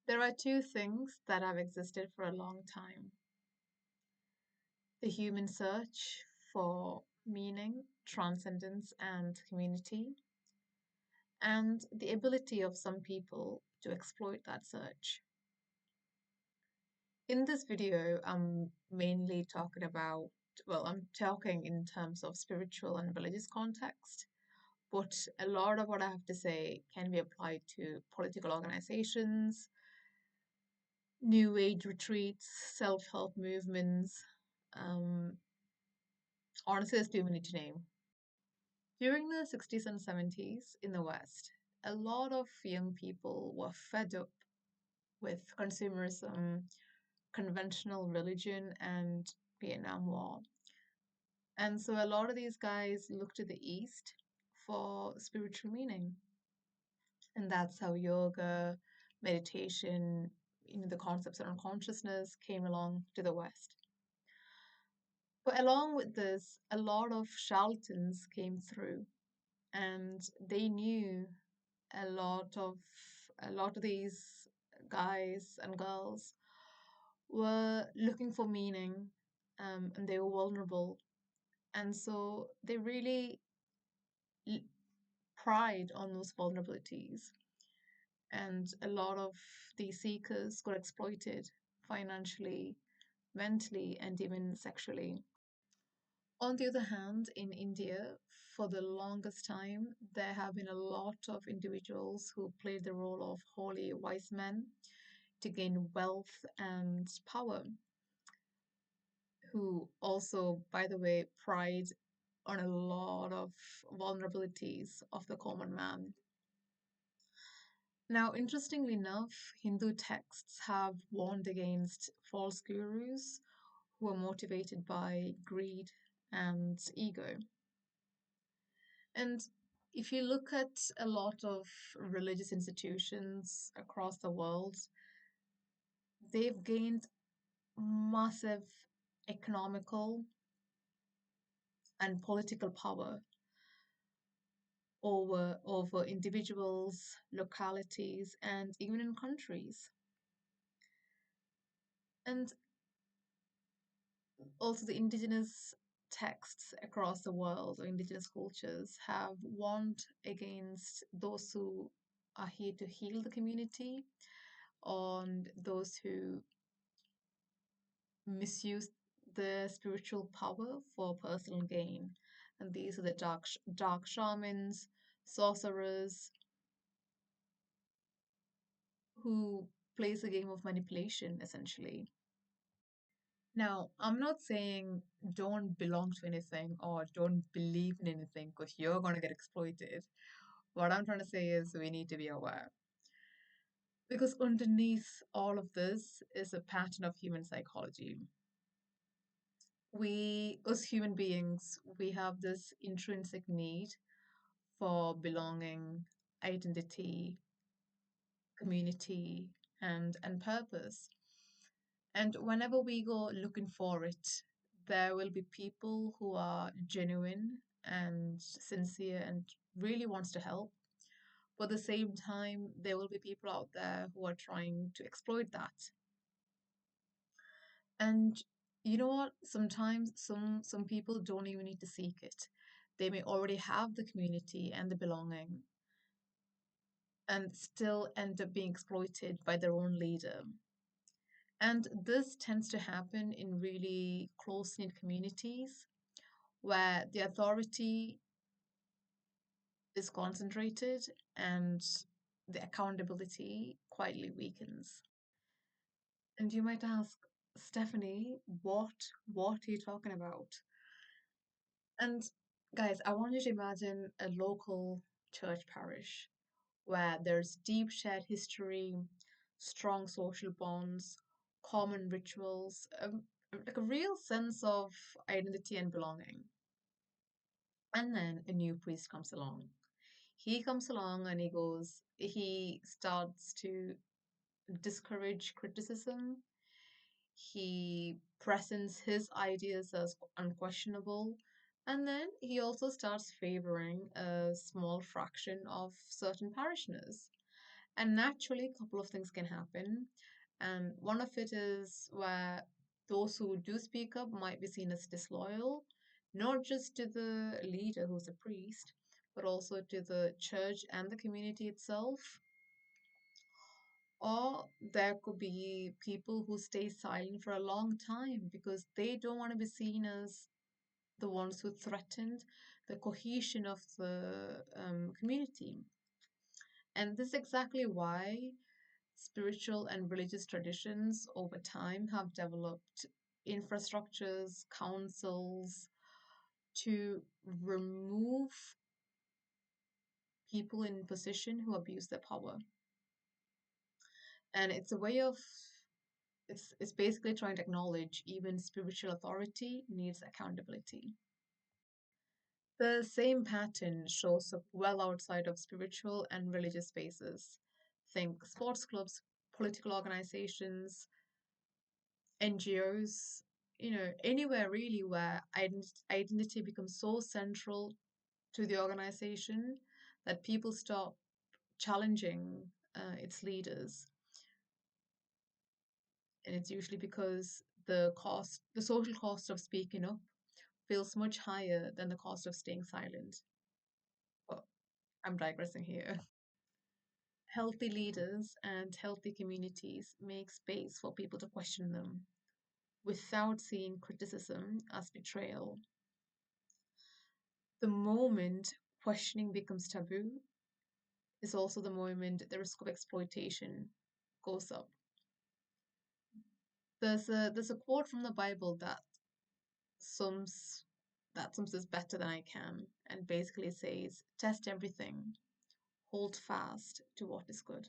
There are two things that have existed for a long time: the human search for meaning, transcendence, and community, and the ability of some people to exploit that search. In this video, I'm talking in terms of spiritual and religious context, but a lot of what I have to say can be applied to political organizations, new age retreats, self help movements. Um, Honestly, there's too many to name. During the 60s and 70s in the West, a lot of young people were fed up with consumerism, conventional religion, and Vietnam War. And so a lot of these guys look to the East for spiritual meaning. And that's how yoga, meditation, the concepts around consciousness came along to the West. But along with this, a lot of charlatans came through, and they knew a lot of a lot of these guys and girls were looking for meaning, and they were vulnerable, and so they really l- pried on those vulnerabilities, and a lot of these seekers got exploited financially, mentally, and even sexually. On the other hand, in India, for the longest time, there have been a lot of individuals who played the role of holy wise men to gain wealth and power, who also, by the way, pride on a lot of vulnerabilities of the common man. Now, interestingly enough, Hindu texts have warned against false gurus who are motivated by greed and ego. And if you look at a lot of religious institutions across the world, they've gained massive economical and political power over individuals, localities, and even in countries. And also the indigenous texts across the world or indigenous cultures have warned against those who are here to heal the community, on those who misuse the spiritual power for personal gain. And these are the dark shamans, sorcerers, who plays a game of manipulation essentially. Now, I'm not saying don't belong to anything or don't believe in anything because you're going to get exploited. What I'm trying to say is we need to be aware. Because underneath all of this is a pattern of human psychology. We, as human beings, we have this intrinsic need for belonging, identity, community, and purpose. And whenever we go looking for it, there will be people who are genuine and sincere and really wants to help. But at the same time, there will be people out there who are trying to exploit that. And you know what? Sometimes some people don't even need to seek it. They may already have the community and the belonging and still end up being exploited by their own leader. And this tends to happen in really close-knit communities where the authority is concentrated and the accountability quietly weakens. And you might ask, Stephanie, what are you talking about? And guys, I want you to imagine a local church parish where there's deep shared history, strong social bonds, common rituals, like a real sense of identity and belonging. And then a new priest comes along. He comes along and he starts to discourage criticism. He presents his ideas as unquestionable. And then he also starts favoring a small fraction of certain parishioners. And naturally, a couple of things can happen. And one of it is where those who do speak up might be seen as disloyal, not just to the leader who's a priest, but also to the church and the community itself. Or there could be people who stay silent for a long time because they don't want to be seen as the ones who threatened the cohesion of the community. And this is exactly why spiritual and religious traditions over time have developed infrastructures, councils to remove people in position who abuse their power. And it's a way of it's basically trying to acknowledge even spiritual authority needs accountability. The same pattern shows up well outside of spiritual and religious spaces. Think sports clubs, political organizations, NGOs, anywhere really where identity becomes so central to the organization that people stop challenging its leaders. And it's usually because the social cost of speaking up feels much higher than the cost of staying silent. But I'm digressing here. Healthy leaders and healthy communities make space for people to question them without seeing criticism as betrayal. The moment questioning becomes taboo is also the moment the risk of exploitation goes up. There's a quote from the Bible sums that sums this better than I can, and basically says, "Test everything, hold fast to what is good."